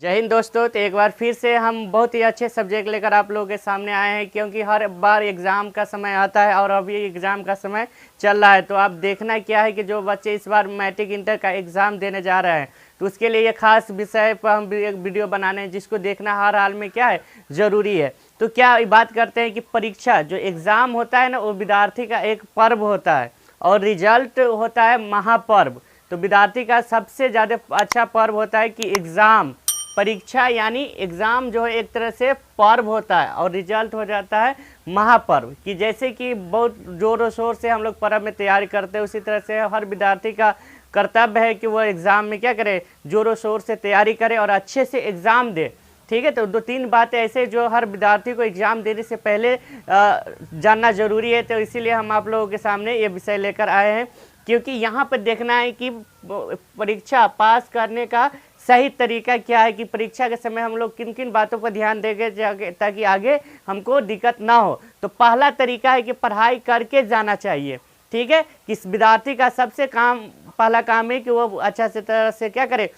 जय हिंद दोस्तों। तो एक बार फिर से हम बहुत ही अच्छे सब्जेक्ट लेकर आप लोगों के सामने आए हैं, क्योंकि हर बार एग्ज़ाम का समय आता है और अभी एग्ज़ाम का समय चल रहा है। तो आप देखना क्या है कि जो बच्चे इस बार मैट्रिक इंटर का एग्ज़ाम देने जा रहे हैं, तो उसके लिए ये खास विषय पर हम एक वीडियो बनाने हैं, जिसको देखना हर हाल में क्या है ज़रूरी है। तो क्या बात करते हैं कि परीक्षा जो एग्ज़ाम होता है ना, वो विद्यार्थी का एक पर्व होता है और रिजल्ट होता है महापर्व। तो विद्यार्थी का सबसे ज़्यादा अच्छा पर्व होता है कि एग्ज़ाम, परीक्षा यानी एग्ज़ाम जो है एक तरह से पर्व होता है और रिजल्ट हो जाता है महापर्व। कि जैसे कि बहुत ज़ोर शोर से हम लोग पर्व में तैयारी करते हैं, उसी तरह से हर विद्यार्थी का कर्तव्य है कि वह एग्ज़ाम में क्या करे, ज़ोरों शोर से तैयारी करे और अच्छे से एग्ज़ाम दे। ठीक है, तो दो तीन बातें ऐसे जो हर विद्यार्थी को एग्ज़ाम देने से पहले जानना ज़रूरी है। तो इसीलिए हम आप लोगों के सामने ये विषय लेकर आए हैं, क्योंकि यहाँ पर देखना है कि परीक्षा पास करने का सही तरीका क्या है, कि परीक्षा के समय हम लोग किन किन बातों पर ध्यान देंगे ताकि आगे हमको दिक्कत ना हो। तो पहला तरीका है कि पढ़ाई करके जाना चाहिए। ठीक है, कि विद्यार्थी का सबसे पहला काम है कि वो अच्छा से तरह से क्या करे,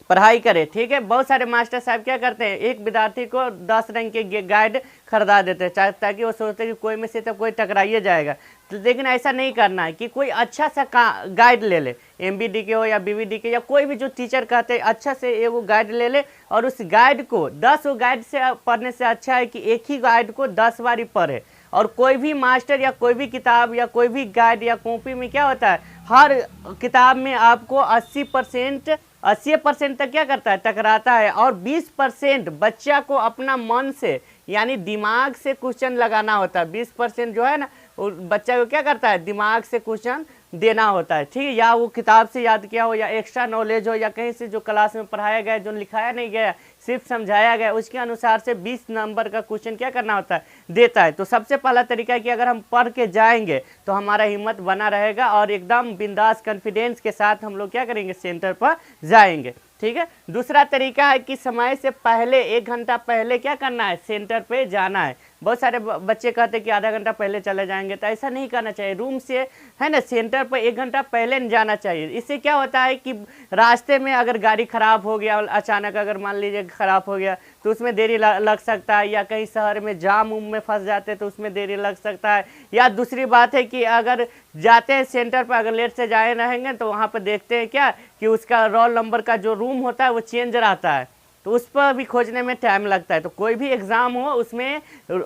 पढ़ाई करे। ठीक है, बहुत सारे मास्टर साहब क्या करते हैं, एक विद्यार्थी को 10 रंग के गाइड खरीदा देते हैं ताकि वो सोचते हैं कि कोई में से तो कोई टकराइए जाएगा। तो लेकिन ऐसा नहीं करना है, कि कोई अच्छा सा गाइड ले ले, MBD के हो या BVD के, या कोई भी जो टीचर कहते हैं अच्छा से एगो गाइड ले ले, और उस गाइड को 10 गाइड से पढ़ने से अच्छा है कि एक ही गाइड को 10 बार ही पढ़े। और कोई भी मास्टर या कोई भी किताब या कोई भी गाइड या कॉपी में क्या होता है, हर किताब में आपको 80% तक क्या करता है, टकराता है, और 20% बच्चा को अपना मन से यानी दिमाग से क्वेश्चन लगाना होता है। 20% जो है ना, वो बच्चा को क्या करता है, दिमाग से क्वेश्चन देना होता है। ठीक है, या वो किताब से याद किया हो, या एक्स्ट्रा नॉलेज हो, या कहीं से जो क्लास में पढ़ाया गया, जो लिखाया नहीं गया, सिर्फ समझाया गया, उसके अनुसार से 20 नंबर का क्वेश्चन क्या करना होता है, देता है। तो सबसे पहला तरीका है कि अगर हम पढ़ के जाएंगे तो हमारा हिम्मत बना रहेगा और एकदम बिंदास कॉन्फिडेंस के साथ हम लोग क्या करेंगे, सेंटर पर जाएंगे। ठीक है, दूसरा तरीका है कि समय से पहले 1 घंटा पहले क्या करना है, सेंटर पे जाना है। बहुत सारे बच्चे कहते हैं कि आधा घंटा पहले चले जाएंगे, तो ऐसा नहीं करना चाहिए। रूम से है ना, सेंटर पर 1 घंटा पहले जाना चाहिए। इससे क्या होता है कि रास्ते में अगर गाड़ी ख़राब हो गया, अचानक अगर मान लीजिए ख़राब हो गया, तो उसमें देरी लग सकता है, या कहीं शहर में जाम उम में फंस जाते तो उसमें देरी लग सकता है। या दूसरी बात है कि अगर जाते हैं सेंटर पर, अगर लेट से जाए रहेंगे तो वहाँ पर देखते हैं क्या कि उसका रोल नंबर का जो रूम होता है वो चेंज रहता है, तो उस पर भी खोजने में टाइम लगता है। तो कोई भी एग्ज़ाम हो उसमें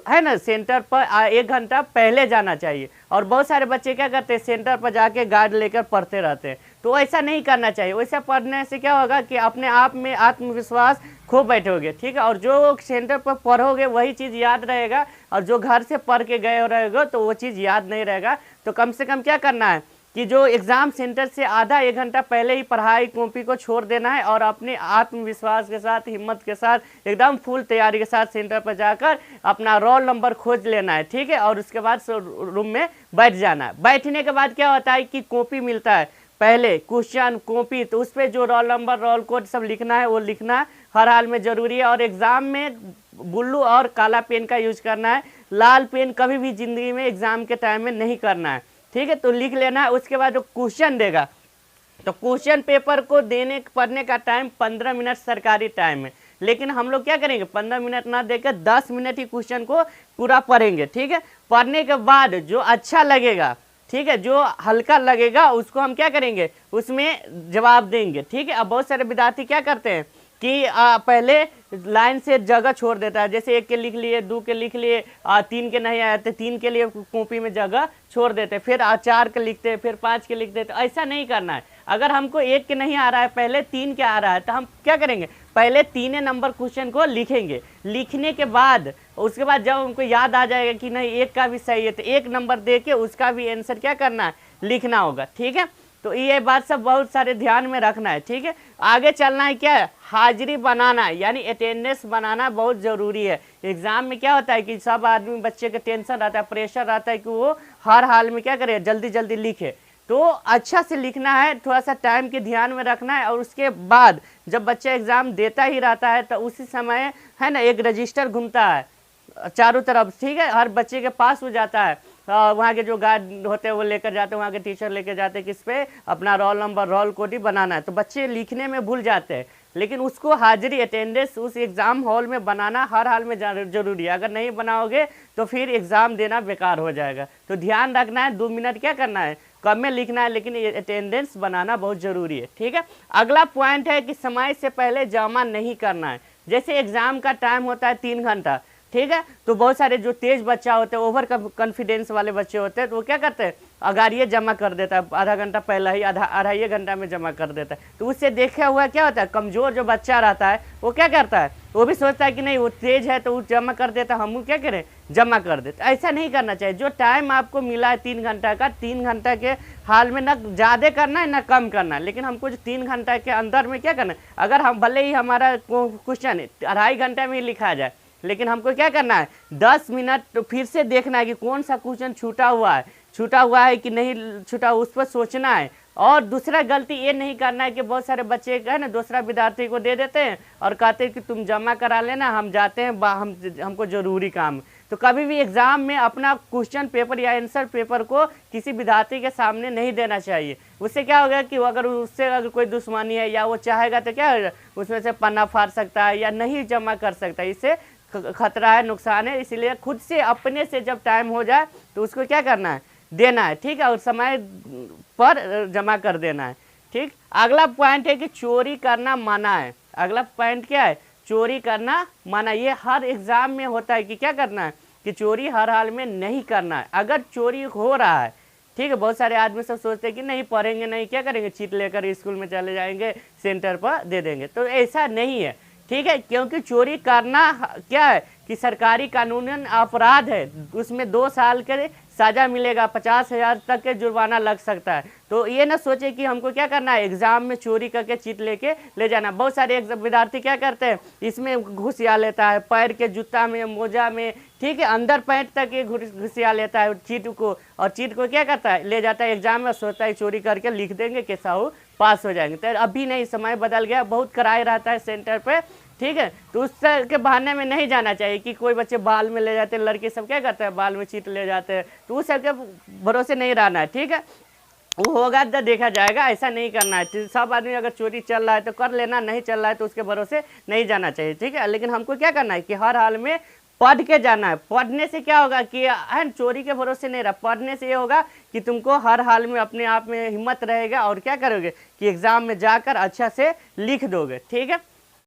है ना, सेंटर पर 1 घंटा पहले जाना चाहिए। और बहुत सारे बच्चे क्या करते हैं, सेंटर पर जाके गाइड लेकर पढ़ते रहते हैं, तो ऐसा नहीं करना चाहिए। वैसा पढ़ने से क्या होगा कि अपने आप में आत्मविश्वास खो बैठोगे। ठीक है, और जो सेंटर पर पढ़ोगे वही चीज़ याद रहेगा, और जो घर से पढ़ के गए रहेगा तो वो चीज़ याद नहीं रहेगा। तो कम से कम क्या करना है कि जो एग्ज़ाम सेंटर से आधा 1 घंटा पहले ही पढ़ाई कॉपी को छोड़ देना है, और अपने आत्मविश्वास के साथ, हिम्मत के साथ, एकदम फुल तैयारी के साथ सेंटर पर जाकर अपना रोल नंबर खोज लेना है। ठीक है, और उसके बाद रूम में बैठ जाना है। बैठने के बाद क्या होता है कि कॉपी मिलता है, पहले क्वेश्चन कॉपी, तो उस पर जो रोल नंबर रोल कोड सब लिखना है वो लिखना हर हाल में ज़रूरी है। और एग्ज़ाम में ब्लू और काला पेन का यूज करना है, लाल पेन कभी भी ज़िंदगी में एग्ज़ाम के टाइम में नहीं करना है। ठीक है, तो लिख लेना है। उसके बाद जो क्वेश्चन देगा, तो क्वेश्चन पेपर को पढ़ने का टाइम 15 मिनट सरकारी टाइम है, लेकिन हम लोग क्या करेंगे, 15 मिनट ना देकर 10 मिनट ही क्वेश्चन को पूरा पढ़ेंगे। ठीक है, पढ़ने के बाद जो अच्छा लगेगा, ठीक है, जो हल्का लगेगा उसको हम क्या करेंगे, उसमें जवाब देंगे। ठीक है, अब बहुत सारे विद्यार्थी क्या करते हैं कि पहले लाइन से जगह छोड़ देता है, जैसे 1 के लिख लिए, 2 के लिख लिए, 3 के नहीं आए तो 3 के लिए कॉपी में जगह छोड़ देते, फिर 4 के लिखते हैं, फिर 5 के लिखते हैं। तो ऐसा नहीं करना है। अगर हमको 1 के नहीं आ रहा है, पहले 3 के आ रहा है, तो हम क्या करेंगे, पहले 3 नंबर क्वेश्चन को लिखेंगे। लिखने के बाद उसके बाद जब हमको याद आ जाएगा कि नहीं 1 का भी सही है, तो 1 नंबर दे के उसका भी आंसर क्या करना है, लिखना होगा। ठीक है, तो ये बात सब बहुत सारे ध्यान में रखना है। ठीक है, आगे चलना है क्या, हाजिरी बनाना यानी अटेंडेंस बनाना बहुत ज़रूरी है। एग्ज़ाम में क्या होता है कि सब आदमी, बच्चे का टेंशन रहता है, प्रेशर रहता है कि वो हर हाल में क्या करे, जल्दी जल्दी लिखे। तो अच्छा से लिखना है, थोड़ा सा टाइम के ध्यान में रखना है। और उसके बाद जब बच्चा एग्ज़ाम देता ही रहता है, तो उसी समय है ना, एक रजिस्टर घूमता है चारों तरफ। ठीक है, हर बच्चे के पास हो जाता है, वहाँ के जो गार्ड होते हैं वो लेकर जाते हैं, वहाँ के टीचर लेकर जाते हैं, किस पे, अपना रोल नंबर रोल कोड ही बनाना है। तो बच्चे लिखने में भूल जाते हैं, लेकिन उसको हाजिरी अटेंडेंस उस एग्ज़ाम हॉल में बनाना हर हाल में जरूरी है। अगर नहीं बनाओगे तो फिर एग्ज़ाम देना बेकार हो जाएगा। तो ध्यान रखना है, 2 मिनट क्या करना है, कम में लिखना है, लेकिन अटेंडेंस बनाना बहुत ज़रूरी है। ठीक है, अगला पॉइंट है कि समय से पहले जमा नहीं करना है। जैसे एग्ज़ाम का टाइम होता है 3 घंटा, ठीक है, तो बहुत सारे जो तेज बच्चा होते हैं, ओवर कॉन्फिडेंस वाले बच्चे होते हैं, तो वो क्या करते हैं, अगाड़िए जमा कर देता है, आधा घंटा पहले ही, अढ़ाई घंटा में जमा कर देता है। तो उससे देखा हुआ क्या होता है, कमज़ोर जो बच्चा रहता है वो क्या करता है, वो भी सोचता है कि नहीं वो तेज है तो वो जमा कर देता, हम क्या करें, जमा कर देते। ऐसा नहीं करना चाहिए। जो टाइम आपको मिला है 3 घंटा का, 3 घंटा के हाल में ना ज़्यादा करना है ना कम करना है, लेकिन हमको जो 3 घंटा के अंदर में क्या करना है, अगर हम भले ही हमारा क्वेश्चन अढ़ाई घंटा में ही लिखा जाए, लेकिन हमको क्या करना है, 10 मिनट तो फिर से देखना है कि कौन सा क्वेश्चन छूटा हुआ है कि नहीं छूटा, उस पर सोचना है। और दूसरा गलती ये नहीं करना है कि बहुत सारे बच्चे है ना दूसरा विद्यार्थी को दे देते हैं और कहते हैं कि तुम जमा करा लेना, हम जाते हैं, हमको ज़रूरी काम। तो कभी भी एग्ज़ाम में अपना क्वेश्चन पेपर या आंसर पेपर को किसी विद्यार्थी के सामने नहीं देना चाहिए। उससे क्या होगा कि अगर उससे अगर कोई दुश्मनी है या वो चाहेगा तो क्या होगा, उसमें से पन्ना फाड़ सकता है या नहीं जमा कर सकता है। इससे खतरा है, नुकसान है। इसीलिए खुद से अपने से जब टाइम हो जाए तो उसको क्या करना है, देना है। ठीक है, और समय पर जमा कर देना है। ठीक, अगला पॉइंट है कि चोरी करना मना है। अगला पॉइंट क्या है, चोरी करना मना। ये हर एग्जाम में होता है कि क्या करना है, कि चोरी हर हाल में नहीं करना है। अगर चोरी हो रहा है, ठीक है, बहुत सारे आदमी सब सोचते हैं कि नहीं पढ़ेंगे, नहीं क्या करेंगे, चीट लेकर स्कूल में चले जाएंगे, सेंटर पर दे देंगे। तो ऐसा नहीं है। ठीक है, क्योंकि चोरी करना क्या है कि सरकारी कानूनन अपराध है, उसमें 2 साल के सजा मिलेगा, 50,000 तक के जुर्माना लग सकता है। तो ये ना सोचे कि हमको क्या करना है, एग्जाम में चोरी करके चीट लेके ले जाना। बहुत सारे विद्यार्थी क्या करते हैं, इसमें घुसिया लेता है, पैर के जूता में, मोजा में, ठीक है, अंदर पैंट तक ये घुसिया लेता है चीट को, और चीट को क्या करता है, ले जाता है एग्जाम में, सोचता है चोरी करके लिख देंगे कि साहू पास हो जाएंगे। तो अभी नहीं, समय बदल गया, बहुत कराया रहता है सेंटर पे। ठीक है, तो उस के बहाने में नहीं जाना चाहिए कि कोई बच्चे बाल में ले जाते हैं, लड़के सब क्या करते हैं, बाल में चीट ले जाते हैं, तो उस सबके भरोसे नहीं रहना है। ठीक है, वो होगा तो देखा जाएगा, ऐसा नहीं करना है। सब आदमी अगर चोरी चल रहा है तो कर लेना, नहीं चल रहा है तो उसके भरोसे नहीं जाना चाहिए। ठीक है, लेकिन हमको क्या करना है कि हर हाल में पढ़ के जाना है। पढ़ने से क्या होगा कि चोरी के भरोसे नहीं रहा, पढ़ने से ये होगा कि तुमको हर हाल में अपने आप में हिम्मत रहेगा और क्या करोगे कि एग्जाम में जाकर अच्छा से लिख दोगे। ठीक है।